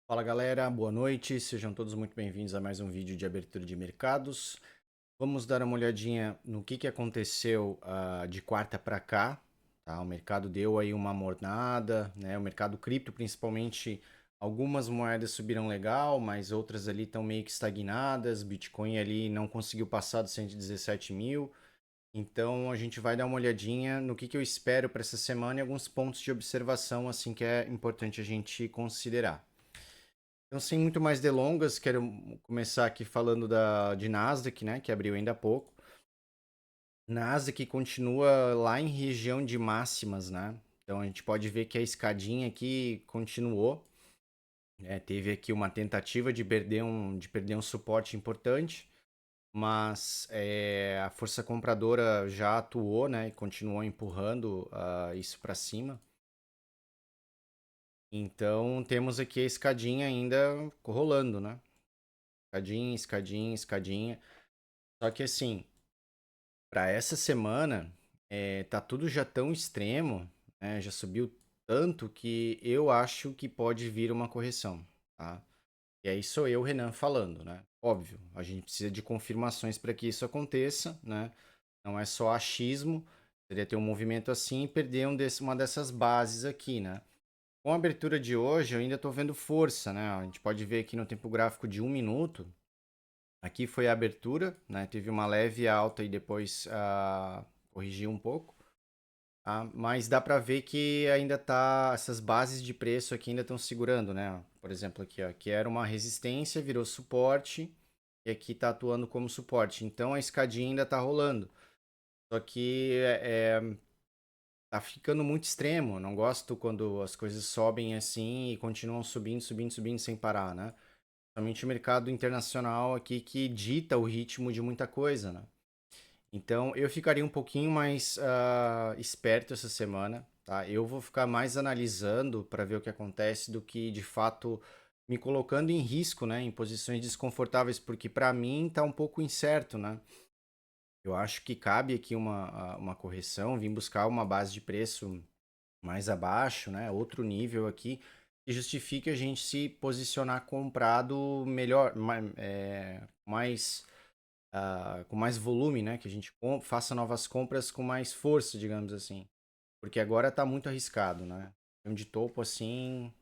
Fala galera, boa noite, sejam todos muito bem-vindos a mais um vídeo de abertura de mercados. Vamos dar uma olhadinha no que aconteceu de quarta para cá. Tá? O mercado deu aí uma mornada, né? O mercado cripto principalmente, algumas moedas subiram legal, mas outras ali estão meio que estagnadas. Bitcoin ali não conseguiu passar dos 117 mil. Então a gente vai dar uma olhadinha no que eu espero para essa semana e alguns pontos de observação assim que é importante a gente considerar. Então, sem muito mais delongas, quero começar aqui falando de Nasdaq, né, que abriu ainda há pouco. Nasdaq continua lá em região de máximas, né? Então a gente pode ver que a escadinha aqui continuou, né? Teve aqui uma tentativa de perder um suporte importante, mas a força compradora já atuou, né, e continuou empurrando isso para cima. Então temos aqui a escadinha ainda rolando, né? Escadinha, escadinha, escadinha. Só que assim, para essa semana, tá tudo já tão extremo, né? Já subiu tanto que eu acho que pode vir uma correção, tá? E aí sou eu, Renan, falando, né? Óbvio, a gente precisa de confirmações para que isso aconteça, né? Não é só achismo, seria ter um movimento assim e perder uma dessas bases aqui, né? Com a abertura de hoje, eu ainda estou vendo força, né? A gente pode ver aqui no tempo gráfico de 1 minuto. Aqui foi a abertura, né? Teve uma leve alta e depois corrigiu um pouco. Mas dá para ver que ainda tá. Essas bases de preço aqui ainda estão segurando, né? Por exemplo, aqui, ó, que era uma resistência, virou suporte, e aqui tá atuando como suporte. Então a escadinha ainda tá rolando. Só que tá ficando muito extremo. Eu não gosto quando as coisas sobem assim e continuam subindo, subindo, subindo sem parar, né? Somente o mercado internacional aqui que dita o ritmo de muita coisa, né? Então eu ficaria um pouquinho mais esperto essa semana, tá? Eu vou ficar mais analisando para ver o que acontece do que de fato me colocando em risco, né? Em posições desconfortáveis, porque para mim tá um pouco incerto, né? Eu acho que cabe aqui uma correção, vim buscar uma base de preço mais abaixo, né? Outro nível aqui que justifique a gente se posicionar comprado melhor, com mais volume, né? Que a gente faça novas compras com mais força, digamos assim. Porque agora tá muito arriscado, né? De topo assim,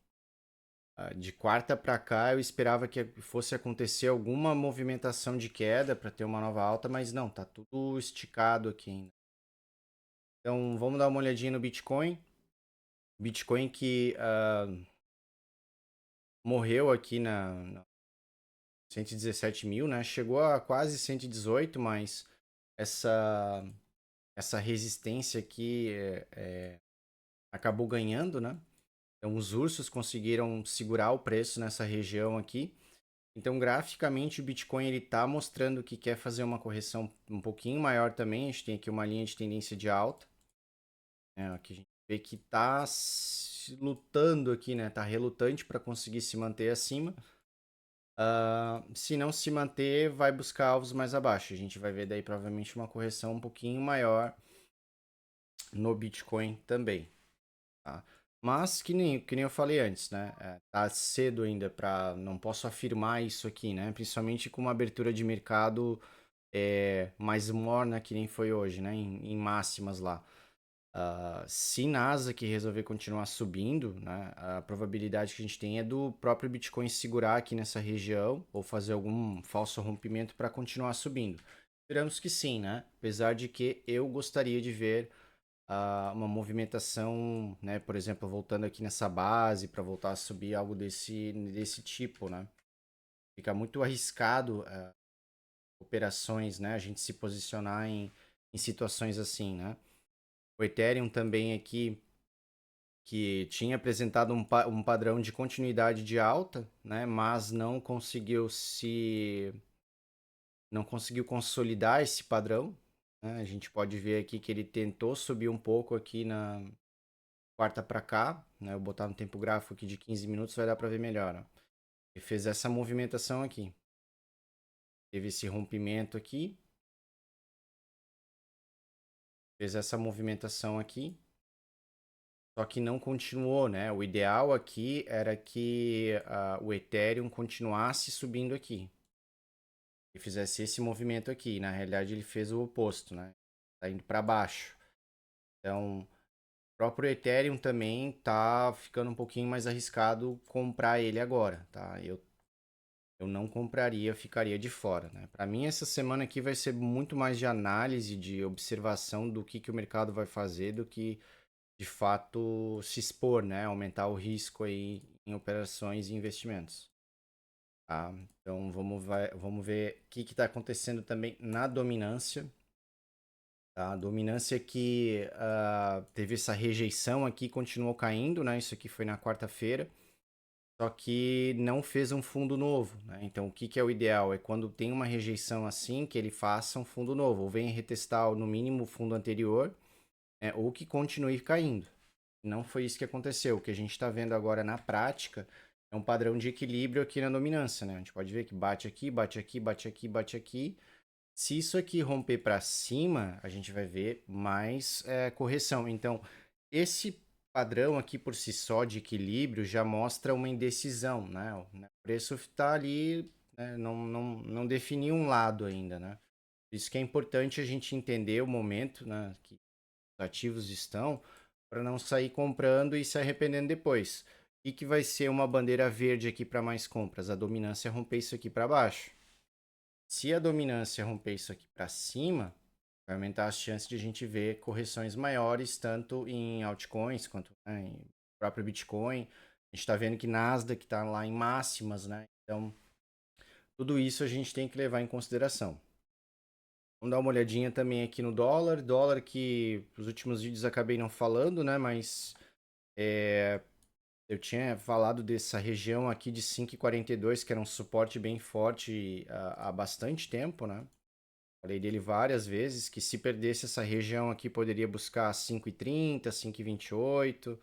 de quarta para cá eu esperava que fosse acontecer alguma movimentação de queda para ter uma nova alta, mas não, tá tudo esticado aqui ainda. Então vamos dar uma olhadinha no Bitcoin. Bitcoin que morreu aqui na 117 mil, né? Chegou a quase 118, mas essa, essa resistência aqui acabou ganhando, né? Então os ursos conseguiram segurar o preço nessa região aqui. Então graficamente o Bitcoin ele está mostrando que quer fazer uma correção um pouquinho maior também. A gente tem aqui uma linha de tendência de alta, né? Aqui a gente vê que está lutando aqui, né? Tá relutante para conseguir se manter acima. Se não se manter, vai buscar alvos mais abaixo. A gente vai ver daí provavelmente uma correção um pouquinho maior no Bitcoin também. Tá? Mas que nem eu falei antes, né? Tá cedo ainda para não posso afirmar isso aqui, né? Principalmente com uma abertura de mercado mais morna que nem foi hoje, né? Em máximas lá. Se NASA que resolver continuar subindo, né? A probabilidade que a gente tem é do próprio Bitcoin segurar aqui nessa região ou fazer algum falso rompimento para continuar subindo. Esperamos que sim, né? Apesar de que eu gostaria de ver uma movimentação, né? Por exemplo, voltando aqui nessa base para voltar a subir algo desse tipo, né? Fica muito arriscado operações, né? A gente se posicionar em situações assim, né? O Ethereum também aqui que tinha apresentado um padrão de continuidade de alta, né? Mas não conseguiu consolidar esse padrão, né? A gente pode ver aqui que ele tentou subir um pouco aqui na quarta para cá, né? Eu vou botar no tempo gráfico aqui de 15 minutos, vai dar para ver melhor, ó. Ele fez essa movimentação aqui. Teve esse rompimento aqui, fez essa movimentação aqui, só que não continuou, né? O ideal aqui era que o Ethereum continuasse subindo aqui e fizesse esse movimento aqui. Na realidade, ele fez o oposto, né? Tá indo para baixo. Então, o próprio Ethereum também tá ficando um pouquinho mais arriscado comprar ele agora, tá? Eu não compraria, ficaria de fora, né? Para mim, essa semana aqui vai ser muito mais de análise, de observação do que o mercado vai fazer, do que de fato se expor, né? Aumentar o risco aí em operações e investimentos. Tá? Então vamos ver o que está acontecendo também na dominância. Tá? A dominância que teve essa rejeição aqui, continuou caindo, né? Isso aqui foi na quarta-feira. Só que não fez um fundo novo, né? Então, o que é o ideal? É quando tem uma rejeição assim, que ele faça um fundo novo, ou venha retestar no mínimo o fundo anterior, ou que continue caindo. Não foi isso que aconteceu. O que a gente está vendo agora na prática é um padrão de equilíbrio aqui na dominância, né? A gente pode ver que bate aqui, bate aqui, bate aqui, bate aqui. Se isso aqui romper para cima, a gente vai ver mais correção. Então, esse padrão aqui por si só de equilíbrio já mostra uma indecisão, né? O preço está ali, né? Não definiu um lado ainda, né? Por isso que é importante a gente entender o momento, né, que os ativos estão, para não sair comprando e se arrependendo depois. E que vai ser uma bandeira verde aqui para mais compras? A dominância romper isso aqui para baixo. Se a dominância romper isso aqui para cima, vai aumentar as chances de a gente ver correções maiores, tanto em altcoins quanto, né, em próprio Bitcoin. A gente está vendo que Nasdaq está lá em máximas, né? Então, tudo isso a gente tem que levar em consideração. Vamos dar uma olhadinha também aqui no dólar. Dólar que nos últimos vídeos acabei não falando, né? Mas eu tinha falado dessa região aqui de 5,42, que era um suporte bem forte há bastante tempo, né? Falei dele várias vezes, que se perdesse essa região aqui, poderia buscar 5,30, 5,28.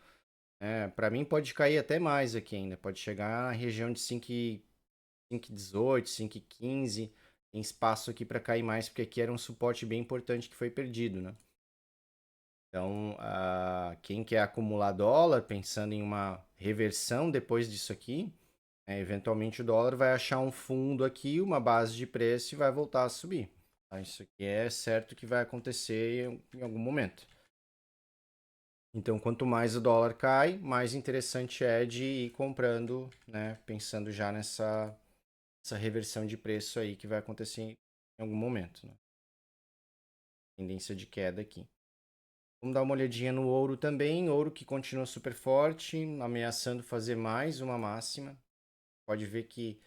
Para mim pode cair até mais aqui ainda, pode chegar na região de 5,18, 5,15. Tem espaço aqui para cair mais, porque aqui era um suporte bem importante que foi perdido, né? Então, quem quer acumular dólar, pensando em uma reversão depois disso aqui, eventualmente o dólar vai achar um fundo aqui, uma base de preço e vai voltar a subir. Tá? Isso aqui é certo que vai acontecer em algum momento. Então, quanto mais o dólar cai, mais interessante é de ir comprando, né? Pensando já essa reversão de preço aí que vai acontecer em algum momento. Né? Tendência de queda aqui. Vamos dar uma olhadinha no ouro também. Ouro que continua super forte, ameaçando fazer mais uma máxima. Pode ver que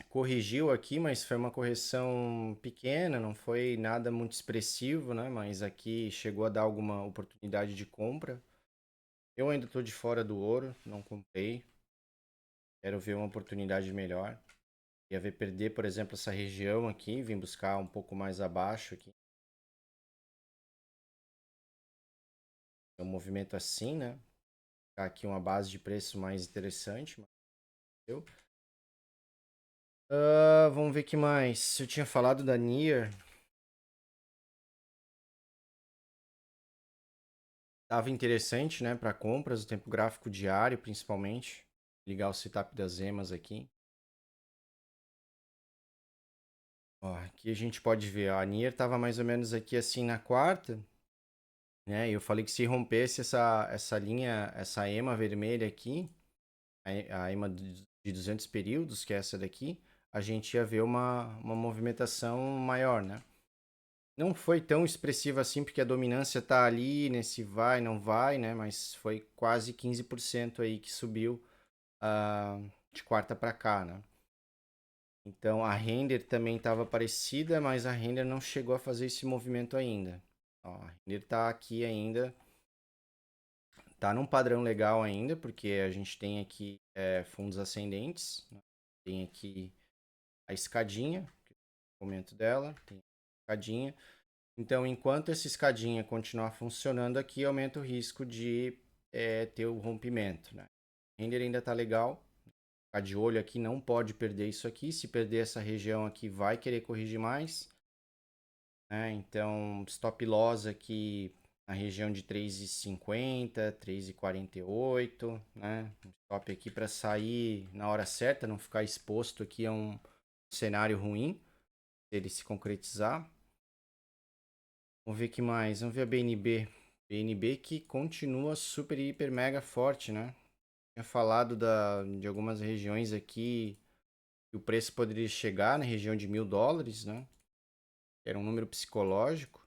corrigiu aqui, mas foi uma correção pequena, não foi nada muito expressivo, né? Mas aqui chegou a dar alguma oportunidade de compra. Eu ainda estou de fora do ouro, não comprei. Quero ver uma oportunidade melhor. Ia ver perder, por exemplo, essa região aqui, vim buscar um pouco mais abaixo aqui. É um movimento assim, né? Ficar aqui uma base de preço mais interessante. Vamos ver o que mais. Eu tinha falado da Nier. Tava interessante, né, para compras, o tempo gráfico diário, principalmente. Ligar o setup das emas aqui. Ó, aqui a gente pode ver, ó, a Nier tava mais ou menos aqui assim na quarta, né? E eu falei que se rompesse essa linha, essa ema vermelha aqui, a ema de 200 períodos, que é essa daqui, a gente ia ver uma movimentação maior, né? Não foi tão expressiva assim, porque a dominância tá ali, nesse vai, não vai, né? Mas foi quase 15% aí que subiu de quarta para cá, né? Então a render também estava parecida, mas a render não chegou a fazer esse movimento ainda. Ó, a render tá aqui ainda, tá num padrão legal ainda, porque a gente tem aqui fundos ascendentes, né? Tem aqui a escadinha, o momento dela, tem a escadinha. Então, enquanto essa escadinha continuar funcionando aqui, aumenta o risco de ter o rompimento, né? O render ainda tá legal, ficar de olho aqui, não pode perder isso aqui. Se perder essa região aqui, vai querer corrigir mais. Né? Então, stop loss aqui na região de 3,50, 3,48, né? Um stop aqui para sair na hora certa, não ficar exposto aqui a um cenário ruim, se ele se concretizar. Vamos ver o que mais. Vamos ver a BNB. BNB que continua super, hiper, mega forte, né? Tinha falado de algumas regiões aqui que o preço poderia chegar na região de $1.000, né? Era um número psicológico.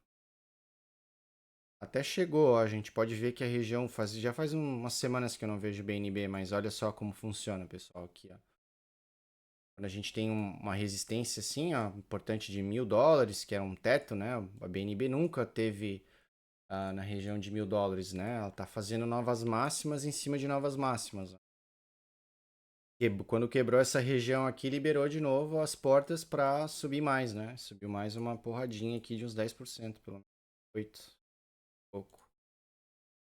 Até chegou, ó, a gente pode ver que a região já faz umas semanas que eu não vejo BNB, mas olha só como funciona, pessoal, aqui, ó. Quando a gente tem uma resistência assim, ó, importante de $1.000, que era um teto, né? A BNB nunca teve na região de $1.000, né? Ela tá fazendo novas máximas em cima de novas máximas, ó. Quando quebrou essa região aqui, liberou de novo as portas para subir mais, né? Subiu mais uma porradinha aqui de uns 10%, pelo menos. 8, pouco.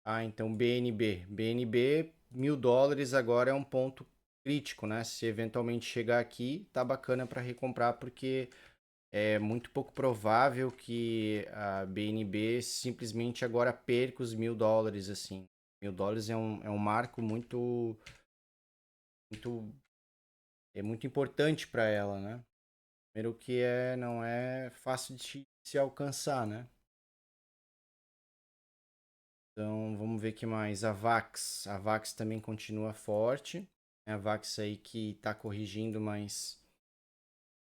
Ah, então BNB. BNB, $1.000 agora é um ponto crítico, né? Se eventualmente chegar aqui, tá bacana para recomprar, porque é muito pouco provável que a BNB simplesmente agora perca os $1.000, assim. $1.000 é um marco muito, muito importante para ela, né? Primeiro que não é fácil de se alcançar, né? Então, vamos ver o que mais. A VAX. A VAX também continua forte. É a VAX aí que está corrigindo, mas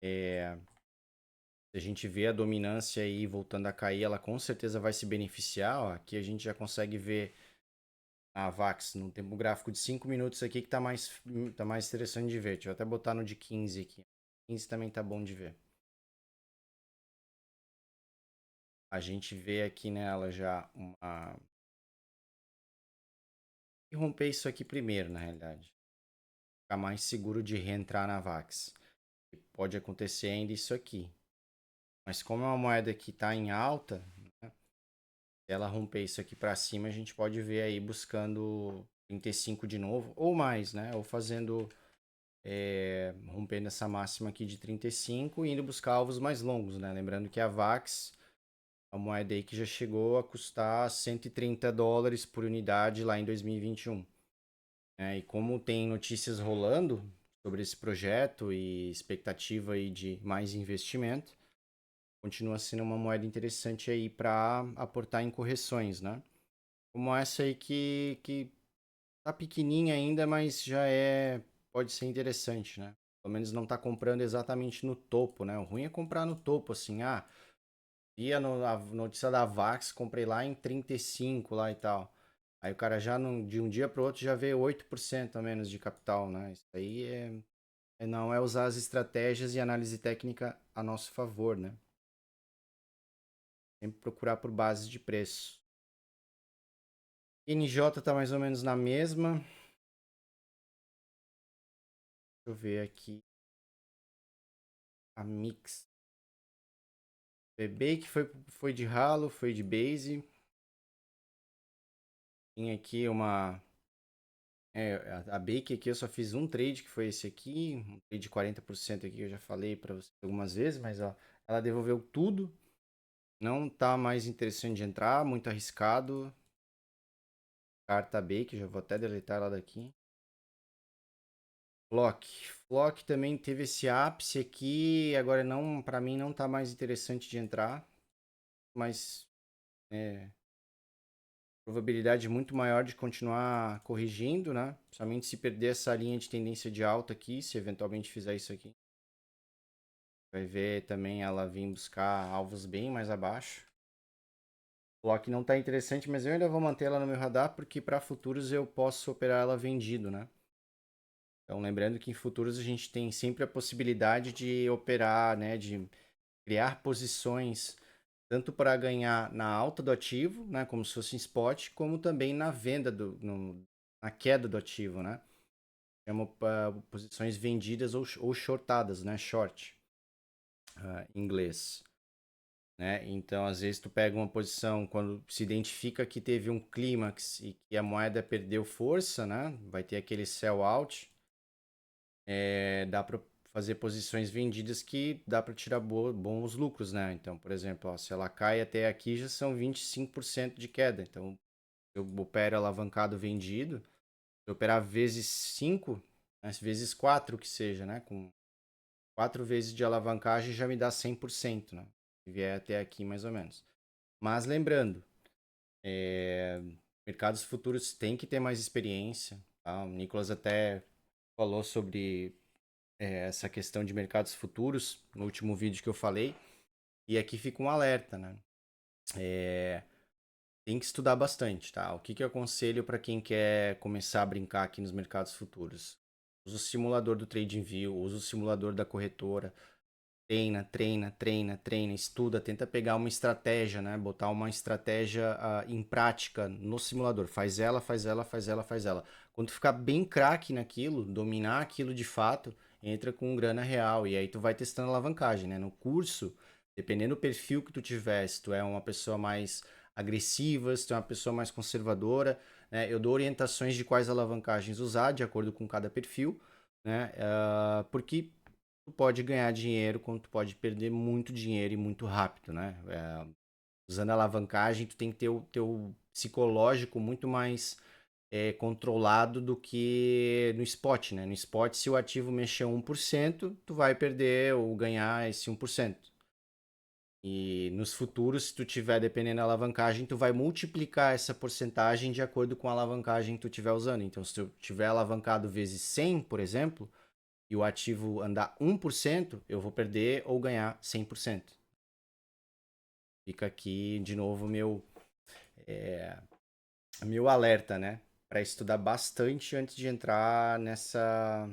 se a gente vê a dominância aí voltando a cair, ela com certeza vai se beneficiar. Ó. Aqui a gente já consegue ver a VAX no tempo gráfico de 5 minutos aqui que tá mais interessante de ver. Deixa eu até botar no de 15 aqui. 15 também tá bom de ver. A gente vê aqui nela já uma... E romper isso aqui primeiro, na realidade. Ficar mais seguro de reentrar na VAX. Pode acontecer ainda isso aqui. Mas como é uma moeda que está em alta, né, se ela romper isso aqui para cima, a gente pode ver aí buscando 35 de novo, ou mais, né? Ou fazendo, rompendo essa máxima aqui de 35 e indo buscar alvos mais longos, né? Lembrando que a VAX é uma moeda aí que já chegou a custar $130 por unidade lá em 2021. E como tem notícias rolando sobre esse projeto e expectativa aí de mais investimento, continua sendo uma moeda interessante aí para aportar em correções, né? Como essa aí que tá pequenininha ainda, mas pode ser interessante, né? Pelo menos não tá comprando exatamente no topo, né? O ruim é comprar no topo, assim, vi a notícia da VAX, comprei lá em 35 lá e tal. Aí o cara já de um dia para o outro já vê 8% a menos de capital, né? Isso aí não é usar as estratégias e análise técnica a nosso favor, né? Sempre procurar por base de preço. NJ tá mais ou menos na mesma. Deixa eu ver aqui. A Mix. BB que foi de ralo, foi de base. Tem aqui uma... a Bake aqui eu só fiz um trade, que foi esse aqui. Um trade de 40% aqui, eu já falei para você algumas vezes, mas ó, ela devolveu tudo. Não tá mais interessante de entrar, muito arriscado. Carta Bake, já vou até deletar ela daqui. Flock. Flock também teve esse ápice aqui, agora não, para mim não tá mais interessante de entrar, mas probabilidade muito maior de continuar corrigindo, né? Somente se perder essa linha de tendência de alta aqui, se eventualmente fizer isso aqui. Vai ver também ela vir buscar alvos bem mais abaixo. O Flock não tá interessante, mas eu ainda vou manter ela no meu radar, porque para futuros eu posso operar ela vendido, né? Então, lembrando que em futuros a gente tem sempre a possibilidade de operar, né, de criar posições tanto para ganhar na alta do ativo, né, como se fosse em spot, como também na venda na queda do ativo, né? Chama posições vendidas ou shortadas, né, short, em inglês. Né? Então, às vezes tu pega uma posição quando se identifica que teve um clímax e que a moeda perdeu força, né? Vai ter aquele sell out. Dá para fazer posições vendidas que dá para tirar bons lucros, né? Então, por exemplo, ó, se ela cai até aqui, já são 25% de queda. Então, eu opero alavancado vendido, se eu operar vezes 5, né, vezes 4 que seja, né? Com 4 vezes de alavancagem já me dá 100%, né? Se vier até aqui, mais ou menos. Mas lembrando, mercados futuros tem que ter mais experiência. Tá? O Nicolas até falou sobre essa questão de mercados futuros no último vídeo que eu falei. E aqui fica um alerta, né? Tem que estudar bastante, tá? O que, que eu aconselho para quem quer começar a brincar aqui nos mercados futuros? Usa o simulador do TradingView, usa o simulador da corretora. Treina, treina, treina, treina, estuda, tenta pegar uma estratégia, né? Botar uma estratégia em prática no simulador. Faz ela, faz ela, faz ela, faz ela. Quando tu ficar bem craque naquilo, dominar aquilo de fato, entra com grana real. E aí tu vai testando alavancagem, né? No curso, dependendo do perfil que tu tiver, se tu é uma pessoa mais agressiva, se tu é uma pessoa mais conservadora, né? Eu dou orientações de quais alavancagens usar, de acordo com cada perfil, né? Porque tu pode ganhar dinheiro, como tu pode perder muito dinheiro e muito rápido, né? Usando a alavancagem, tu tem que ter o teu psicológico muito mais controlado do que no spot, né? No spot, se o ativo mexer 1%, tu vai perder ou ganhar esse 1%. E nos futuros, se tu tiver dependendo da alavancagem, tu vai multiplicar essa porcentagem de acordo com a alavancagem que tu estiver usando. Então, se tu tiver alavancado vezes 100, por exemplo, e o ativo andar 1%, eu vou perder ou ganhar 100%. Fica aqui de novo meu alerta, né? Para estudar bastante antes de entrar nessa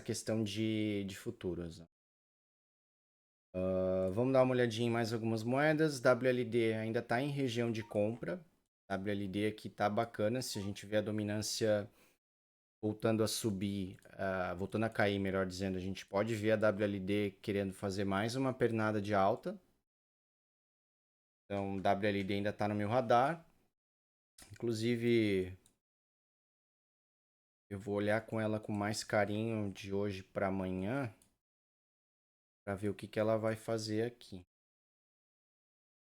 questão de futuros. Vamos dar uma olhadinha em mais algumas moedas. WLD ainda está em região de compra. WLD aqui tá bacana. Se a gente vê a dominância voltando a subir, voltando a cair, melhor dizendo, a gente pode ver a WLD querendo fazer mais uma pernada de alta. Então, WLD ainda está no meu radar. Inclusive, eu vou olhar com ela com mais carinho de hoje para amanhã, para ver o que, que ela vai fazer aqui.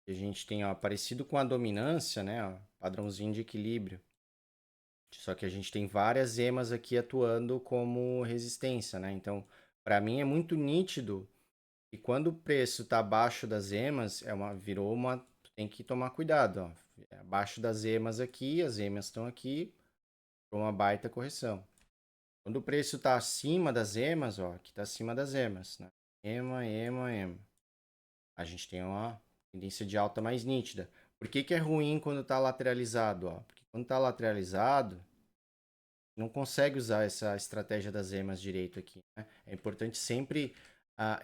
A gente tem, ó, parecido com a dominância, né? Ó, padrãozinho de equilíbrio. Só que a gente tem várias emas aqui atuando como resistência, né? Então, para mim é muito nítido que quando o preço está abaixo das emas, virou uma. Tem que tomar cuidado, ó. Abaixo das emas aqui, as emas estão aqui, para uma baita correção. Quando o preço está acima das emas, ó, aqui está acima das emas, né? EMA, EMA, EMA. A gente tem uma tendência de alta mais nítida. Por que, que é ruim quando está lateralizado? Ó? Porque quando está lateralizado, não consegue usar essa estratégia das emas direito aqui. Né? É importante sempre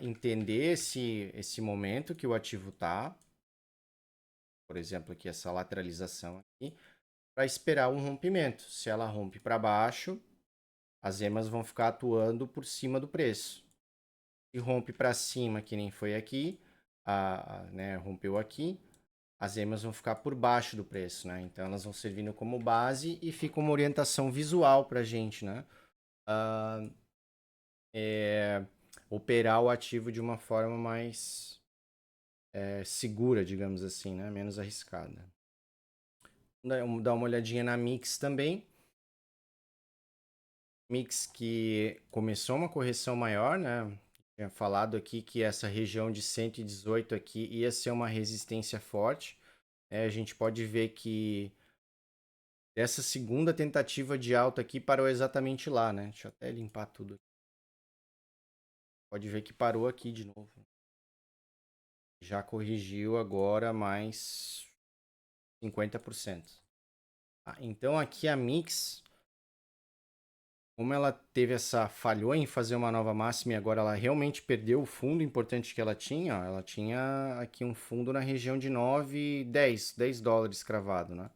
entender esse momento que o ativo está, por exemplo, aqui essa lateralização aqui, para esperar um rompimento. Se ela rompe para baixo, as emas vão ficar atuando por cima do preço. Se rompe para cima, que nem foi aqui, né, rompeu aqui, as emas vão ficar por baixo do preço, né? Então elas vão servindo como base e fica uma orientação visual para a gente, né? Operar o ativo de uma forma mais segura, digamos assim, né? Menos arriscada. Dar uma olhadinha na Mix também. Mix que começou uma correção maior, né? Tinha falado aqui que essa região de 118 aqui ia ser uma resistência forte. A gente pode ver que essa segunda tentativa de alta aqui parou exatamente lá, né? Deixa eu até limpar tudo. Pode ver que parou aqui de novo. Já corrigiu agora mais 50%. Então aqui a Mix, como ela teve falhou em fazer uma nova máxima e agora ela realmente perdeu o fundo importante que ela tinha, ó, ela tinha aqui um fundo na região de 9, 10 dólares cravado, né?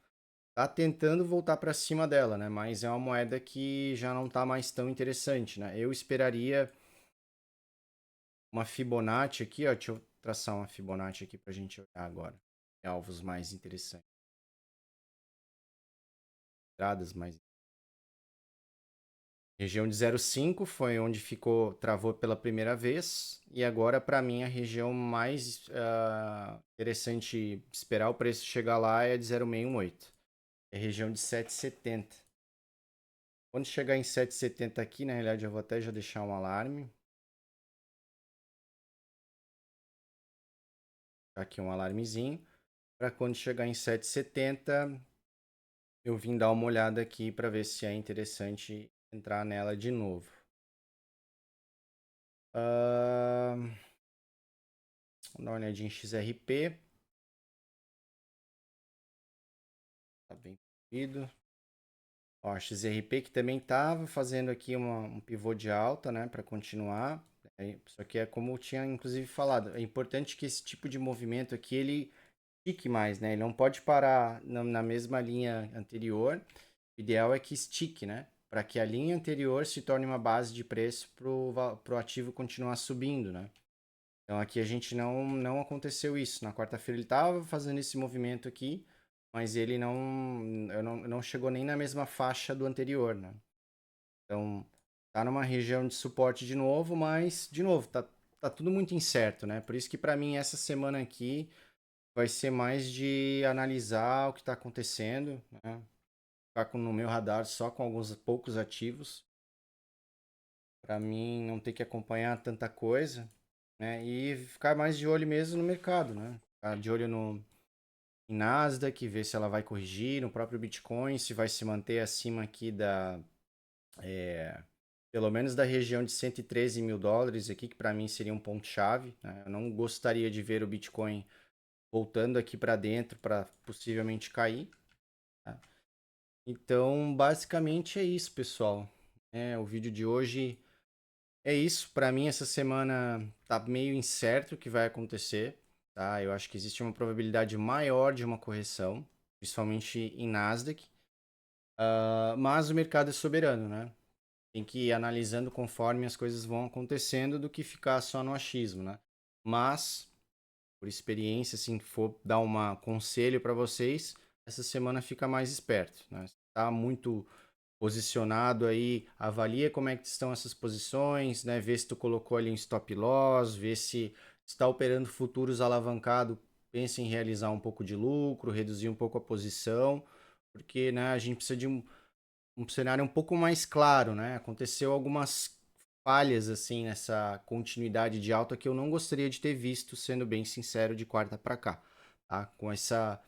Tá tentando voltar para cima dela, né? Mas é uma moeda que já não tá mais tão interessante, né? Eu esperaria uma Fibonacci aqui, ó. Deixa eu traçar uma Fibonacci aqui pra gente olhar agora. Alvos mais interessantes. Entradas mais. Região de 0,5 foi onde ficou, travou pela primeira vez. E agora, para mim, a região mais interessante esperar o preço chegar lá é de 0,618. É região de 7,70. Quando chegar em 7,70 aqui, na realidade, eu vou até já deixar um alarme. Aqui um alarmezinho. Para quando chegar em 7,70, eu vim dar uma olhada aqui para ver se é interessante entrar nela de novo. Vamos dar uma olhadinha em XRP. Tá bem fluido. Ó, XRP que também estava fazendo aqui um pivô de alta, né, para continuar. Só que é como eu tinha inclusive falado, é importante que esse tipo de movimento aqui ele estique mais, né? Ele não pode parar na mesma linha anterior. O ideal é que estique, né? Para que a linha anterior se torne uma base de preço para o ativo continuar subindo, né? Então aqui a gente não aconteceu isso. Na quarta-feira ele estava fazendo esse movimento aqui, mas ele não chegou nem na mesma faixa do anterior, né? Então tá numa região de suporte de novo, mas de novo tá tudo muito incerto, né? Por isso que para mim essa semana aqui vai ser mais de analisar o que está acontecendo, né? Ficar no meu radar só com alguns poucos ativos, para mim não ter que acompanhar tanta coisa, né? E ficar mais de olho mesmo no mercado, né? Ficar de olho no em Nasdaq, ver se ela vai corrigir, no próprio Bitcoin, se vai se manter acima aqui pelo menos da região de 113 mil dólares aqui, que para mim seria um ponto-chave, né? Eu não gostaria de ver o Bitcoin voltando aqui para dentro para possivelmente cair, tá? Então, basicamente é isso, pessoal. O vídeo de hoje é isso. Para mim, essa semana tá meio incerto o que vai acontecer, tá? Eu acho que existe uma probabilidade maior de uma correção, principalmente em Nasdaq. Mas o mercado é soberano, né? Tem que ir analisando conforme as coisas vão acontecendo do que ficar só no achismo, né? Mas, por experiência, assim, for dar um conselho para vocês, essa semana fica mais esperto, né? Tá muito posicionado aí, avalia como é que estão essas posições, né? Vê se tu colocou ali um stop loss, vê se está operando futuros alavancado, pensa em realizar um pouco de lucro, reduzir um pouco a posição, porque, né, a gente precisa de um cenário um pouco mais claro, né? Aconteceu algumas falhas assim nessa continuidade de alta que eu não gostaria de ter visto, sendo bem sincero, de quarta para cá, tá? Com essa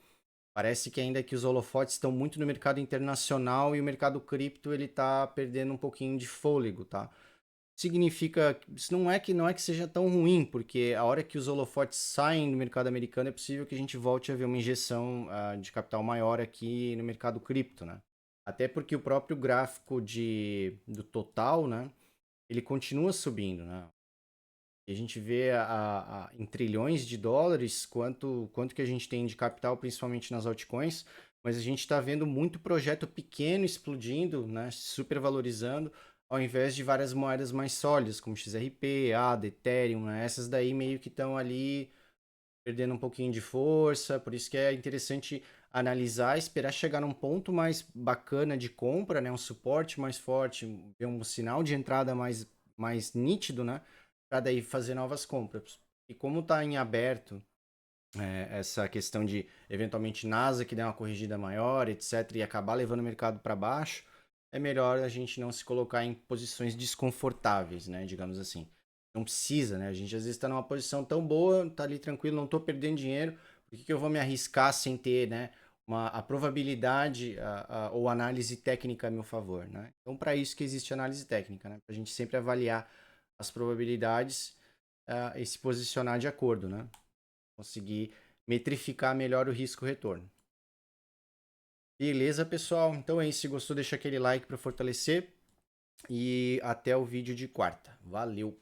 parece que ainda que os holofotes estão muito no mercado internacional e o mercado cripto ele tá perdendo um pouquinho de fôlego, tá? Significa, isso não é que seja tão ruim, porque a hora que os holofotes saem do mercado americano é possível que a gente volte a ver uma injeção de capital maior aqui no mercado cripto, né? Até porque o próprio gráfico do total, né, ele continua subindo, né? E a gente vê em trilhões de dólares quanto que a gente tem de capital, principalmente nas altcoins, mas a gente está vendo muito projeto pequeno explodindo, né, supervalorizando, ao invés de várias moedas mais sólidas, como XRP, ADA, Ethereum, né? Essas daí meio que estão ali perdendo um pouquinho de força, por isso que é interessante analisar, esperar chegar num ponto mais bacana de compra, né, um suporte mais forte, ver um sinal de entrada mais nítido, né, para daí fazer novas compras. E como está em aberto essa questão de eventualmente NASA que der uma corrigida maior, etc, e acabar levando o mercado para baixo, é melhor a gente não se colocar em posições desconfortáveis, né, digamos assim. Não precisa, né? A gente às vezes está numa posição tão boa, tá ali tranquilo, não estou perdendo dinheiro, por que eu vou me arriscar sem ter, né, a probabilidade ou análise técnica a meu favor, né? Então, para isso que existe análise técnica, né? Para a gente sempre avaliar as probabilidades e se posicionar de acordo, né? Conseguir metrificar melhor o risco-retorno. Beleza, pessoal? Então é isso. Se gostou, deixa aquele like para fortalecer. E até o vídeo de quarta. Valeu!